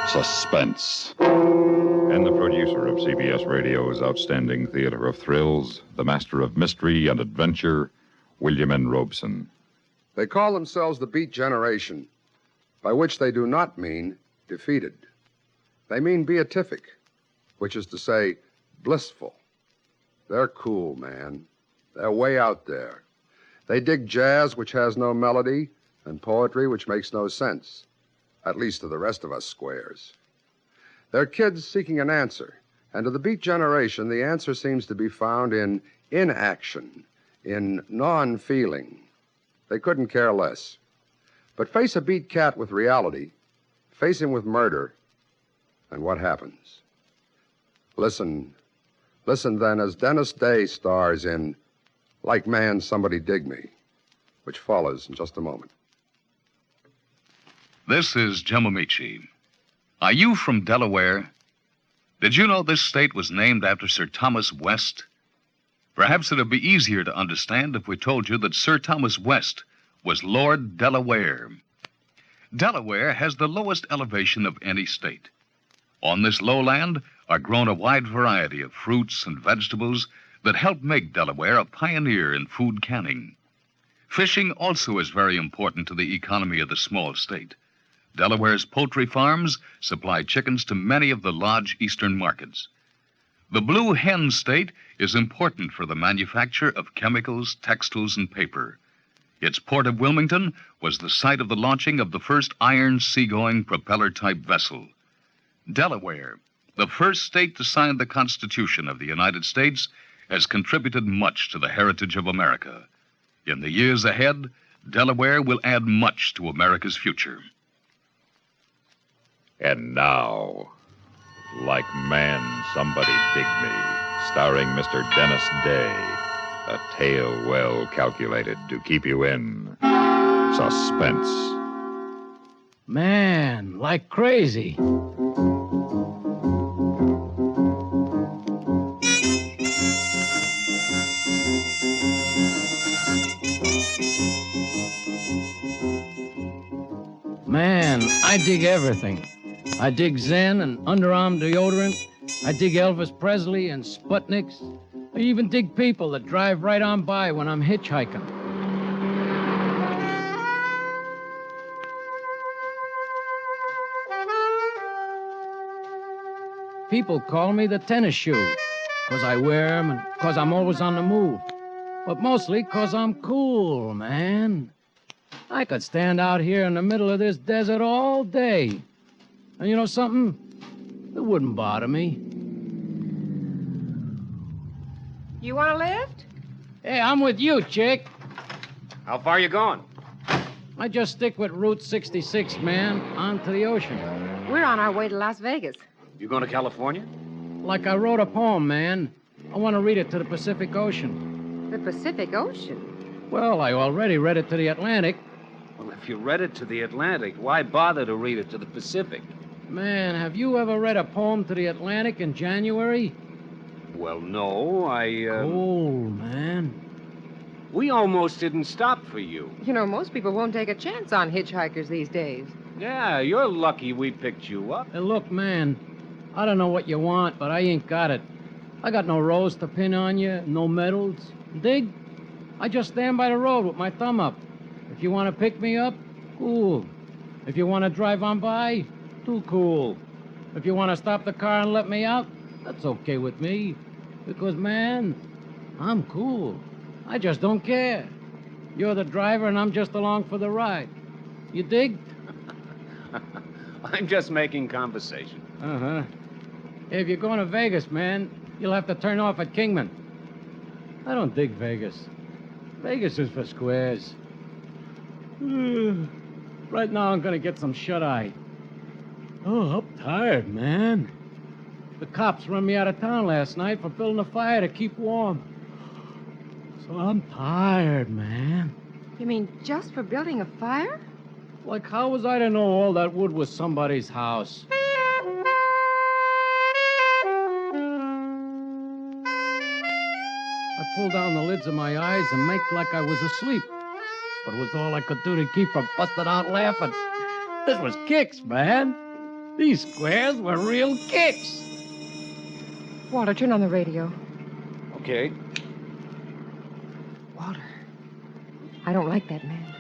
Suspense. And the producer of CBS Radio's outstanding theater of thrills, the master of mystery and adventure, William N. Robson. They call themselves the Beat Generation, by which they do not mean defeated. They mean beatific, which is to say, blissful. They're cool, man. They're way out there. They dig jazz, which has no melody, and poetry, which makes no sense, at least to the rest of us squares. They're kids seeking an answer, and to the Beat Generation, the answer seems to be found in inaction, in non-feeling. They couldn't care less. But face a beat cat with reality, face him with murder, and what happens? Listen then as Dennis Day stars in Like Man, Somebody Dig Me, which follows in just a moment. This is Jim Amici. Are you from Delaware? Did you know this state was named after Sir Thomas West? Perhaps it would be easier to understand if we told you that Sir Thomas West was Lord Delaware. Delaware has the lowest elevation of any state. On this lowland are grown a wide variety of fruits and vegetables that help make Delaware a pioneer in food canning. Fishing also is very important to the economy of the small state. Delaware's poultry farms supply chickens to many of the large eastern markets. The Blue Hen State is important for the manufacture of chemicals, textiles, and paper. Its port of Wilmington was the site of the launching of the first iron seagoing propeller-type vessel. Delaware, the first state to sign the Constitution of the United States, has contributed much to the heritage of America. In the years ahead, Delaware will add much to America's future. And now, Like Man, Somebody Dig Me, starring Mr. Dennis Day, a tale well calculated to keep you in suspense. Man, like crazy. Man, I dig everything. I dig Zen and underarm deodorant. I dig Elvis Presley and Sputniks. I even dig people that drive right on by when I'm hitchhiking. People call me the tennis shoe, 'cause I wear them and 'cause I'm always on the move. But mostly 'cause I'm cool, man. I could stand out here in the middle of this desert all day. And you know something? It wouldn't bother me. You want a lift? Hey, I'm with you, chick. How far you going? I just stick with Route 66, man, on to the ocean. We're on our way to Las Vegas. You going to California? Like I wrote a poem, man. I want to read it to the Pacific Ocean. The Pacific Ocean? Well, I already read it to the Atlantic. Well, if you read it to the Atlantic, why bother to read it to the Pacific? Man, have you ever read a poem to the Atlantic in January? Well, no, Cool, man. We almost didn't stop for you. You know, most people won't take a chance on hitchhikers these days. Yeah, you're lucky we picked you up. Hey, look, man, I don't know what you want, but I ain't got it. I got no rose to pin on you, no medals. Dig? I just stand by the road with my thumb up. If you want to pick me up, cool. If you want to drive on by, too cool. If you want to stop the car and let me out, that's okay with me. Because, man, I'm cool. I just don't care. You're the driver and I'm just along for the ride. You dig? I'm just making conversation. Uh-huh. If you're going to Vegas, man, you'll have to turn off at Kingman. I don't dig Vegas. Vegas is for squares. Right now, I'm gonna get some shut-eye. Oh, I'm tired, man. The cops run me out of town last night for building a fire to keep warm. So I'm tired, man. You mean just for building a fire? Like, how was I to know all that wood was somebody's house? I pulled down the lids of my eyes and make like I was asleep. But it was all I could do to keep from busting out laughing. This was kicks, man. These squares were real kicks. Walter, turn on the radio. Okay. Walter, I don't like that man.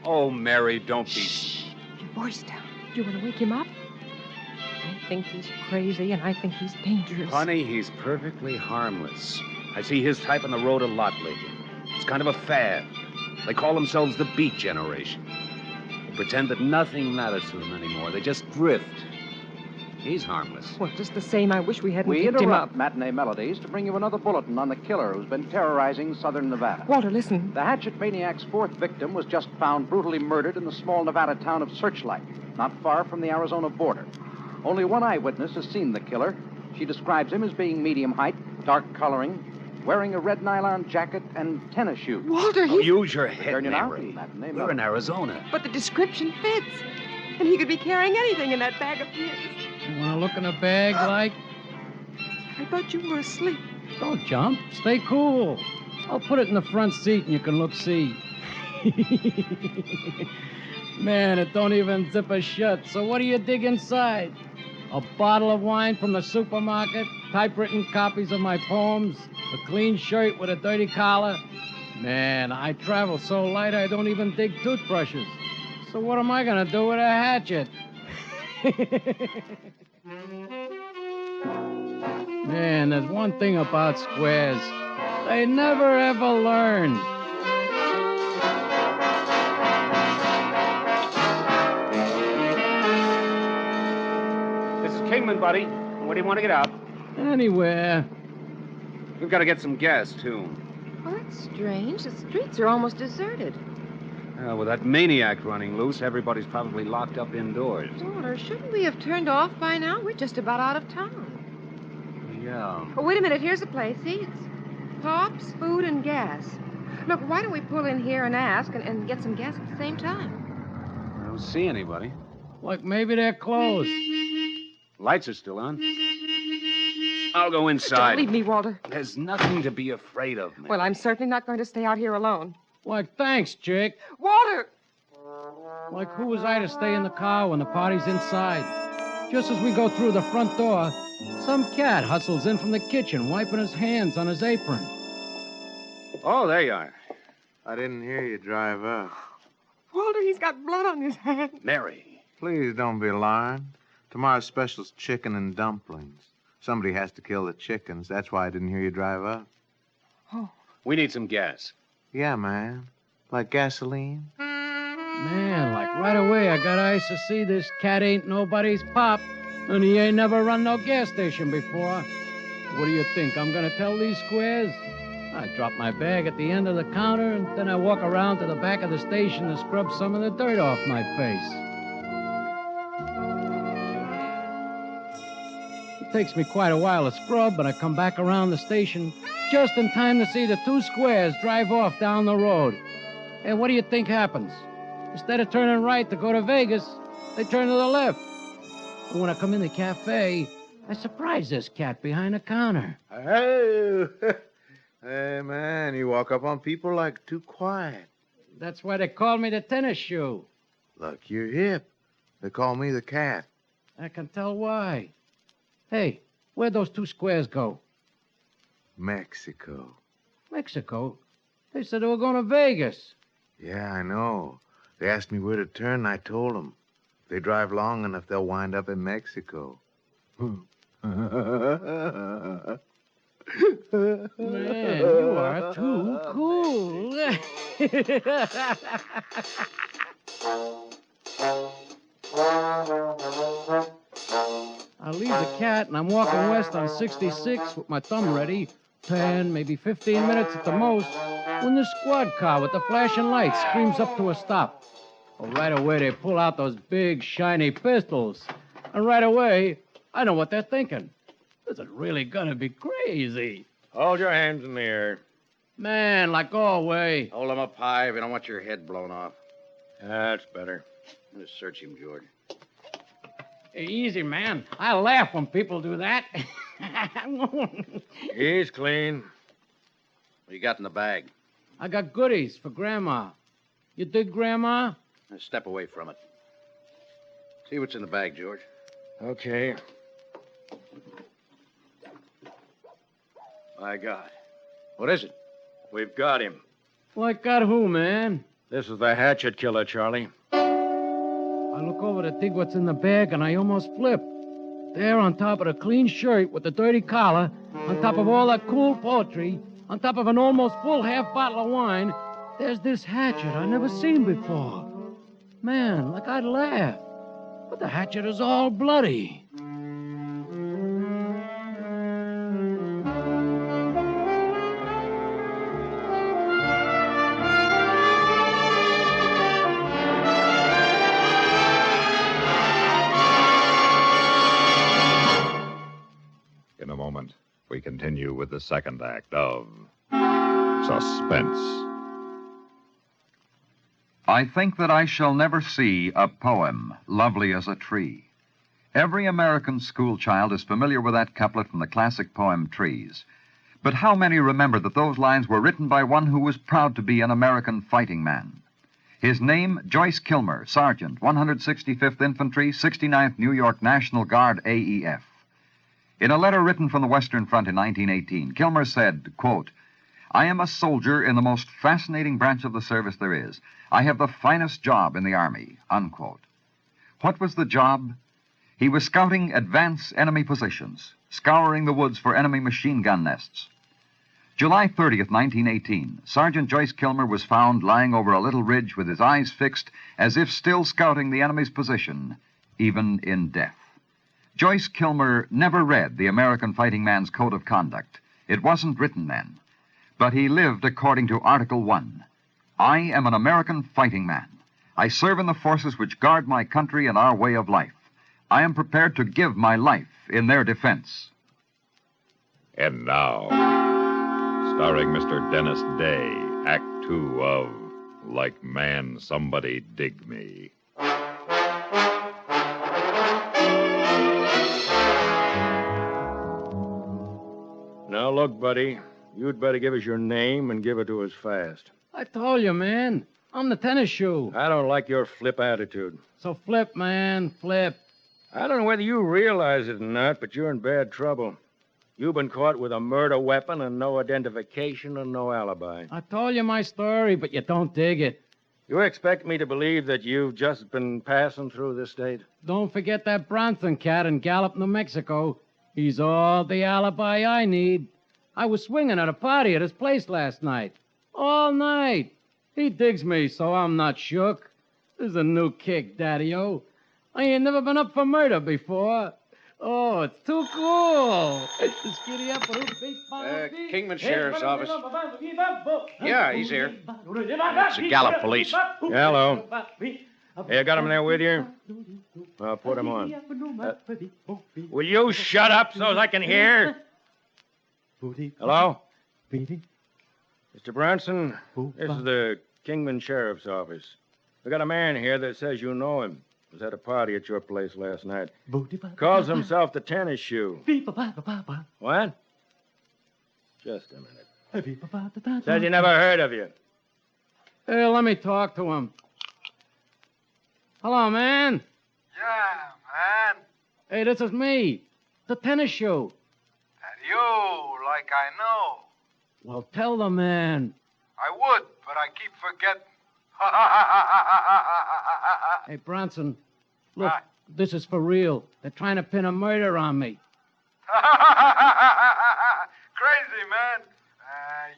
Oh, Mary, don't be... Shh. Your voice down. Do you want to wake him up? I think he's crazy, and I think he's dangerous. Honey, he's perfectly harmless. I see his type on the road a lot lately. It's kind of a fad. They call themselves the beat generation. They pretend that nothing matters to them anymore. They just drift. He's harmless. Well, just the same, I wish we hadn't We picked him up. interrupt matinee melodies to bring you another bulletin on the killer who's been terrorizing southern Nevada. Walter, listen. The hatchet maniac's fourth victim was just found brutally murdered in the small Nevada town of Searchlight, not far from the Arizona border. Only one eyewitness has seen the killer. She describes him as being medium height, dark coloring, wearing a red nylon jacket and tennis shoes. Walter, Oh, use your head, Turn you now. Mary. Matinee We're in melodies. Arizona. But the description fits. And he could be carrying anything in that bag of his. You want to look in a bag like? I thought you were asleep. Don't jump. Stay cool. I'll put it in the front seat and you can look-see. Man, it don't even zip a shut. So what do you dig inside? A bottle of wine from the supermarket, typewritten copies of my poems, a clean shirt with a dirty collar. Man, I travel so light I don't even dig toothbrushes. So what am I gonna do with a hatchet? Man, there's one thing about squares. They never ever learn. This is Kingman, buddy. Where do you want to get out? Anywhere. We've got to get some gas, too. Well, that's strange. The streets are almost deserted. With that maniac running loose, everybody's probably locked up indoors. Walter, shouldn't we have turned off by now? We're just about out of town. Yeah. Oh, wait a minute. Here's the place. See, it's tops, food, and gas. Look, why don't we pull in here and ask and get some gas at the same time? I don't see anybody. Like maybe they're closed. Lights are still on. I'll go Don't inside. leave me, Walter. There's nothing to be afraid of, man. Well, I'm certainly not going to stay out here alone. Why, thanks, chick. Walter! Like, who was I to stay in the car when the party's inside? Just as we go through the front door, some cat hustles in from the kitchen, wiping his hands on his apron. Oh, there you are. I didn't hear you drive up. Walter, he's got blood on his hand. Mary. Please don't be alarmed. Tomorrow's special's chicken and dumplings. Somebody has to kill the chickens. That's why I didn't hear you drive up. Oh. We need some gas. Yeah, man. Like gasoline? Man, like right away I got eyes to see this cat ain't nobody's pop, and he ain't never run no gas station before. What do you think, I'm gonna tell these squares? I drop my bag at the end of the counter, and then I walk around to the back of the station to scrub some of the dirt off my face. It takes me quite a while to scrub, but I come back around the station just in time to see the two squares drive off down the road. And what do you think happens? Instead of turning right to go to Vegas, they turn to the left. And when I come in the cafe, I surprise this cat behind the counter. Hey, hey, man, you walk up on people like too quiet. That's why they call me the tennis shoe. Look, you're hip. They call me the cat. I can tell why. Hey, where'd those two squares go? Mexico. Mexico? They said they were going to Vegas. Yeah, I know. They asked me where to turn, and I told them. If they drive long enough, they'll wind up in Mexico. Man, you are too cool. I leave the cat, and I'm walking west on 66 with my thumb ready. 10, maybe 15 minutes at the most, when the squad car with the flashing lights screams up to a stop. Well, right away, they pull out those big, shiny pistols. And right away, I know what they're thinking. This is really gonna be crazy. Hold your hands in the air. Man, like always. Hold them up high if you don't want your head blown off. That's better. Just search him, George. Hey, easy, man. I laugh when people do that. He's clean. What you got in the bag? I got goodies for Grandma. You dig Grandma? Now step away from it. See what's in the bag, George. Okay. My God. What is it? We've got him. Like got who, man? This is the hatchet killer, Charlie. I look over to dig what's in the bag, and I almost flip. There, on top of the clean shirt with the dirty collar, on top of all that cool poetry, on top of an almost full half bottle of wine, there's this hatchet I never seen before. Man, like I'd laugh. But the hatchet is all bloody. In a moment, we continue with the second act of Suspense. I think that I shall never see a poem lovely as a tree. Every American schoolchild is familiar with that couplet from the classic poem Trees. But how many remember that those lines were written by one who was proud to be an American fighting man? His name, Joyce Kilmer, Sergeant, 165th Infantry, 69th New York National Guard, AEF. In a letter written from the Western Front in 1918, Kilmer said, quote, I am a soldier in the most fascinating branch of the service there is. I have the finest job in the Army, unquote. What was the job? He was scouting advance enemy positions, scouring the woods for enemy machine gun nests. July 30th, 1918, Sergeant Joyce Kilmer was found lying over a little ridge with his eyes fixed as if still scouting the enemy's position, even in death. Joyce Kilmer never read the American fighting man's code of conduct. It wasn't written then. But he lived according to Article 1. I am an American fighting man. I serve in the forces which guard my country and our way of life. I am prepared to give my life in their defense. And now, starring Mr. Dennis Day, Act 2 of Like Man, Somebody Dig Me. Now, look, buddy. You'd better give us your name and give it to us fast. I told you, man. I'm the tennis shoe. I don't like your flip attitude. So flip, man, flip. I don't know whether you realize it or not, but you're in bad trouble. You've been caught with a murder weapon and no identification and no alibi. I told you my story, but you don't dig it. You expect me to believe that you've just been passing through this state? Don't forget that Bronson cat in Gallup, New Mexico. He's all the alibi I need. I was swinging at a party at his place last night. All night. He digs me, so I'm not shook. This is a new kick, Daddy-O. I ain't never been up for murder before. Oh, it's too cool. Kingman Sheriff's Office. Yeah, he's here. It's the Gallup Police. Hello. Hey, you got him there with you? I'll put him on. Will you shut up so I can hear? Hello? Mr. Bronson, this is the Kingman Sheriff's Office. We got a man here that says you know him. Was at a party at your place last night. Calls himself the tennis shoe. What? Just a minute. Says he never heard of you. Hey, let me talk to him. Hello, man. Yeah, man. Hey, this is me, the tennis shoe. And you, like I know. Well, tell the man. I would, but I keep forgetting. Hey, Bronson, look, this is for real. They're trying to pin a murder on me. Crazy, man.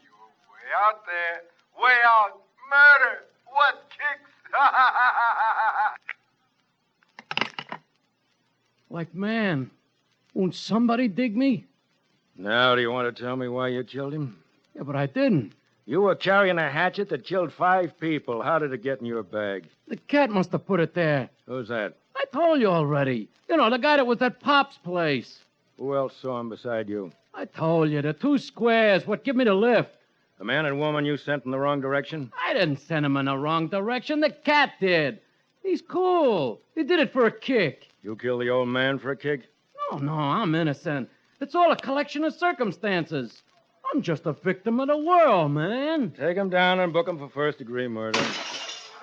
You're way out there. Way out. Murder. What kicks? Like, man, won't somebody dig me? Now, do you want to tell me why you killed him? Yeah, but I didn't. You were carrying a hatchet that killed 5 people. How did it get in your bag? The cat must have put it there. Who's that? I told you already. You know, the guy that was at Pop's place. Who else saw him beside you? I told you, the 2 squares, what give me the lift. The man and woman you sent in the wrong direction? I didn't send him in the wrong direction. The cat did. He's cool. He did it for a kick. You killed the old man for a kick? No, I'm innocent. It's all a collection of circumstances. I'm just a victim of the world, man. Take him down and book him for first-degree murder.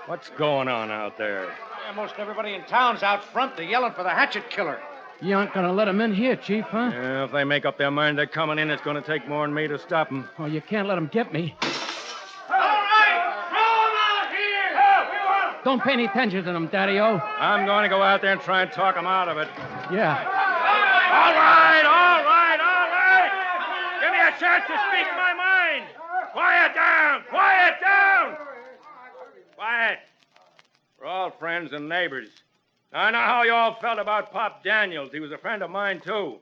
What's going on out there? Yeah, most everybody in town's out front. They're yelling for the hatchet killer. You aren't gonna let them in here, Chief, huh? Yeah, if they make up their mind they're coming in, it's going to take more than me to stop them. Oh, you can't let them get me. All right, throw them out here! We want Don't pay any attention to them, Daddy-O. I'm going to go out there and try and talk them out of it. Yeah. All right. Give me a chance to speak my mind. Quiet down. Quiet. We're all friends and neighbors. I know how you all felt about Pop Daniels. He was a friend of mine, too.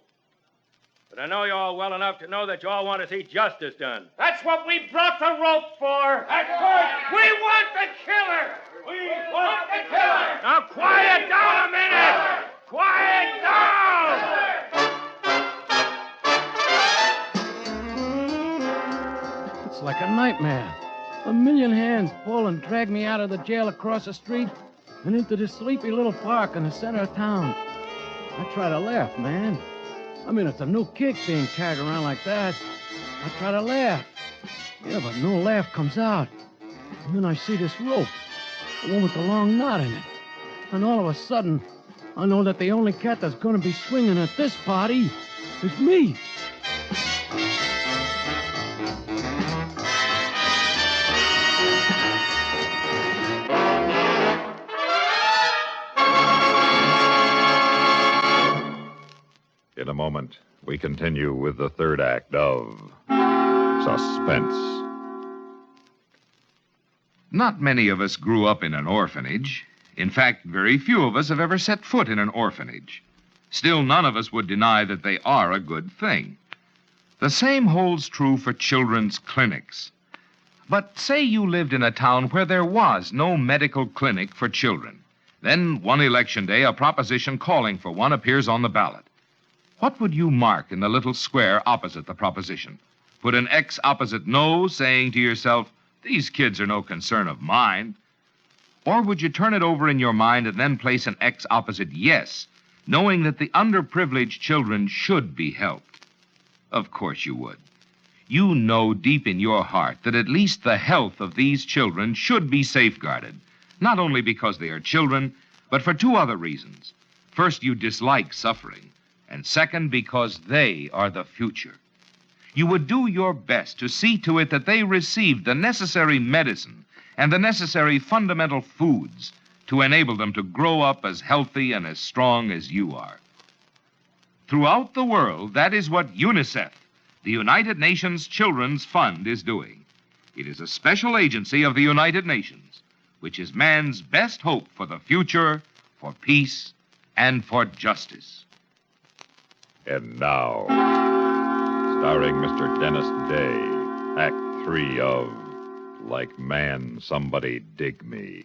But I know you all well enough to know that you all want to see justice done. That's what we brought the rope for. That's right. We want the killer. Now, quiet down a minute. Quiet down. It's like a nightmare. A million hands pull and drag me out of the jail across the street and into this sleepy little park in the center of town. I try to laugh, man. I mean, it's a new kick being carried around like that. I try to laugh. Yeah, but no laugh comes out. And then I see this rope, the one with the long knot in it. And all of a sudden, I know that the only cat that's going to be swinging at this party is me. In a moment, we continue with the third act of Suspense. Not many of us grew up in an orphanage. In fact, very few of us have ever set foot in an orphanage. Still, none of us would deny that they are a good thing. The same holds true for children's clinics. But say you lived in a town where there was no medical clinic for children. Then, one election day, a proposition calling for one appears on the ballot. What would you mark in the little square opposite the proposition? Put an X opposite no, saying to yourself, these kids are no concern of mine. Or would you turn it over in your mind and then place an X opposite yes, knowing that the underprivileged children should be helped? Of course you would. You know deep in your heart that at least the health of these children should be safeguarded, not only because they are children, but for two other reasons. First, you dislike suffering, and second, because they are the future. You would do your best to see to it that they receive the necessary medicine and the necessary fundamental foods to enable them to grow up as healthy and as strong as you are. Throughout the world, that is what UNICEF, the United Nations Children's Fund, is doing. It is a special agency of the United Nations, which is man's best hope for the future, for peace, and for justice. And now, starring Mr. Dennis Day, Act 3 of Like Man, Somebody Dig Me.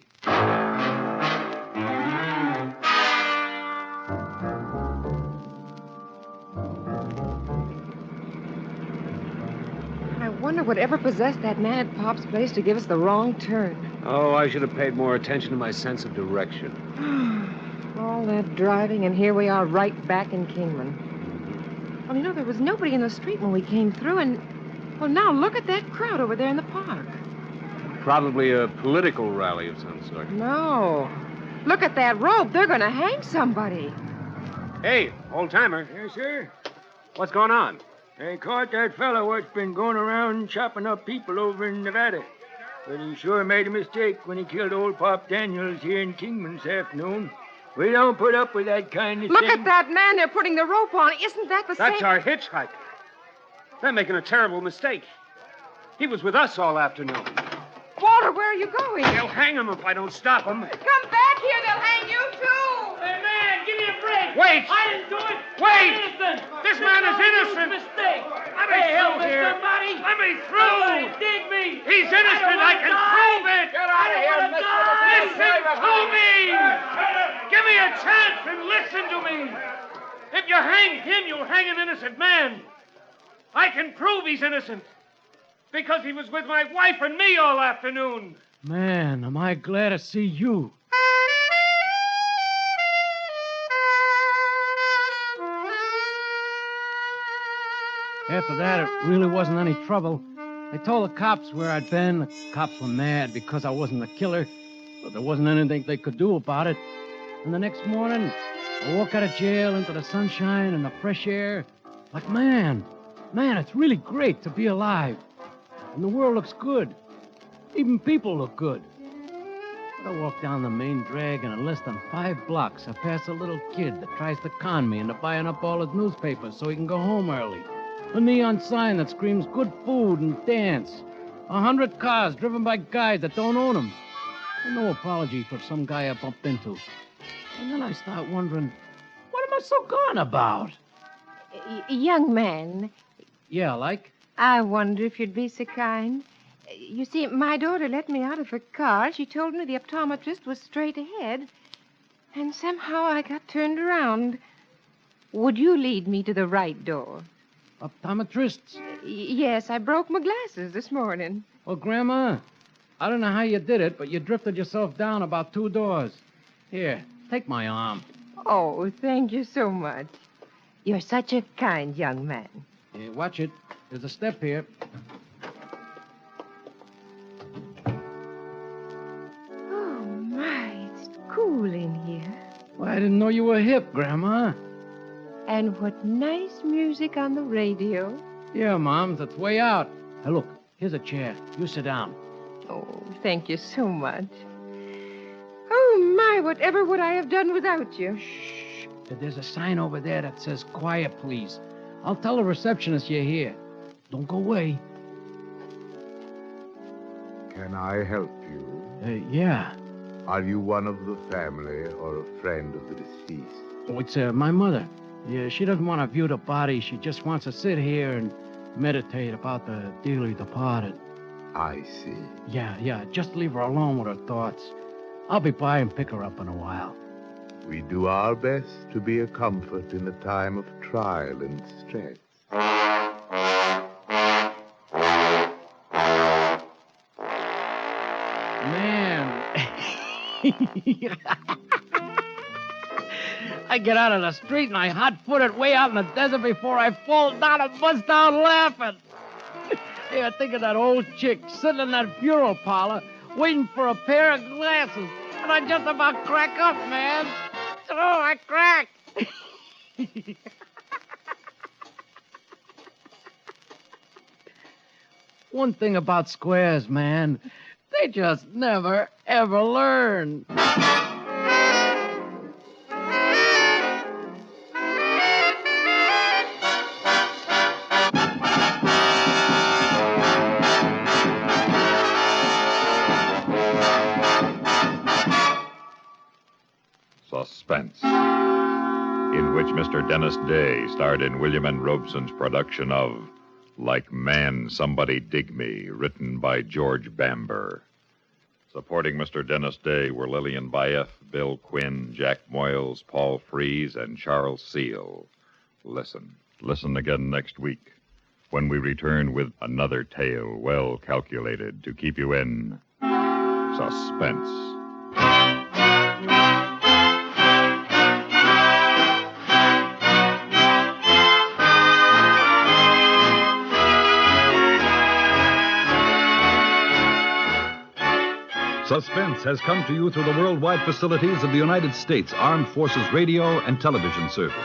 I wonder whatever possessed that man at Pop's place to give us the wrong turn. Oh, I should have paid more attention to my sense of direction. All that driving, and here we are right back in Kingman. Well, you know, there was nobody in the street when we came through, and, well, now look at that crowd over there in the park. Probably a political rally of some sort. No. Look at that rope. They're going to hang somebody. Hey, old-timer. Yes, sir? What's going on? They caught that fellow what's been going around chopping up people over in Nevada. But he sure made a mistake when he killed old Pop Daniels here in Kingman this afternoon. We don't put up with that kind of Look thing. at that man they're putting the rope on. Isn't that the That's same? our hitchhiker. They're making a terrible mistake. He was with us all afternoon. Walter, where are you going? They'll hang him if I don't stop him. Come back here. They'll hang you, too. Hey, man, give me a break. Wait! I didn't do it. Wait! I'm innocent. This man is innocent. Mistake. Let me through here. Somebody. Let me through. Somebody dig me. He's innocent. I can prove it. Get out of here, Listen to me. Give me a chance and listen to me. If you hang him, you'll hang an innocent man. I can prove he's innocent because he was with my wife and me all afternoon. Man, am I glad to see you. After that, it really wasn't any trouble. They told the cops where I'd been. The cops were mad because I wasn't the killer, but there wasn't anything they could do about it. And the next morning, I walk out of jail into the sunshine and the fresh air. Like, man, it's really great to be alive. And the world looks good. Even people look good. But I walk down the main drag, and in less than 5 blocks, I pass a little kid that tries to con me into buying up all his newspapers so he can go home early. A neon sign that screams good food and dance. 100 cars driven by guys that don't own them. And no apology for some guy I bumped into. And then I start wondering, what am I so gone about? Young man, Yeah, like? I wonder if you'd be so kind. You see, my daughter let me out of her car. She told me the optometrist was straight ahead. And somehow I got turned around. Would you lead me to the right door? Optometrists? Yes, I broke my glasses this morning. Well, Grandma, I don't know how you did it, but you drifted yourself down about 2 doors. Here, take my arm. Oh, thank you so much. You're such a kind young man. Watch it. There's a step here. Oh, my, it's cool in here. Well, I didn't know you were hip, Grandma. And what nice music on the radio. Yeah, Mom, that's way out. Hey, look, here's a chair. You sit down. Oh, thank you so much. Oh, my, whatever would I have done without you? Shh. There's a sign over there that says, quiet, please. I'll tell the receptionist you're here. Don't go away. Can I help you? Yeah. Are you one of the family or a friend of the deceased? Oh, it's my mother. Yeah, she doesn't want to view the body. She just wants to sit here and meditate about the dearly departed. I see. Yeah, just leave her alone with her thoughts. I'll be by and pick her up in a while. We do our best to be a comfort in a time of trial and stress. Man. I get out of the street and I hot-foot it way out in the desert before I fall down and bust out laughing. Hey, I think of that old chick sitting in that funeral parlor waiting for a pair of glasses. And I just about crack up, man. Oh, I cracked. One thing about squares, man, they just never, ever learn. Suspense, in which Mr. Dennis Day starred in William N. Robson's production of Like Man, Somebody Dig Me, written by George Bamber. Supporting Mr. Dennis Day were Lillian Baeff, Bill Quinn, Jack Moyles, Paul Frees, and Charles Seal. Listen again next week when we return with another tale well calculated to keep you in suspense. Suspense has come to you through the worldwide facilities of the United States Armed Forces Radio and Television Service.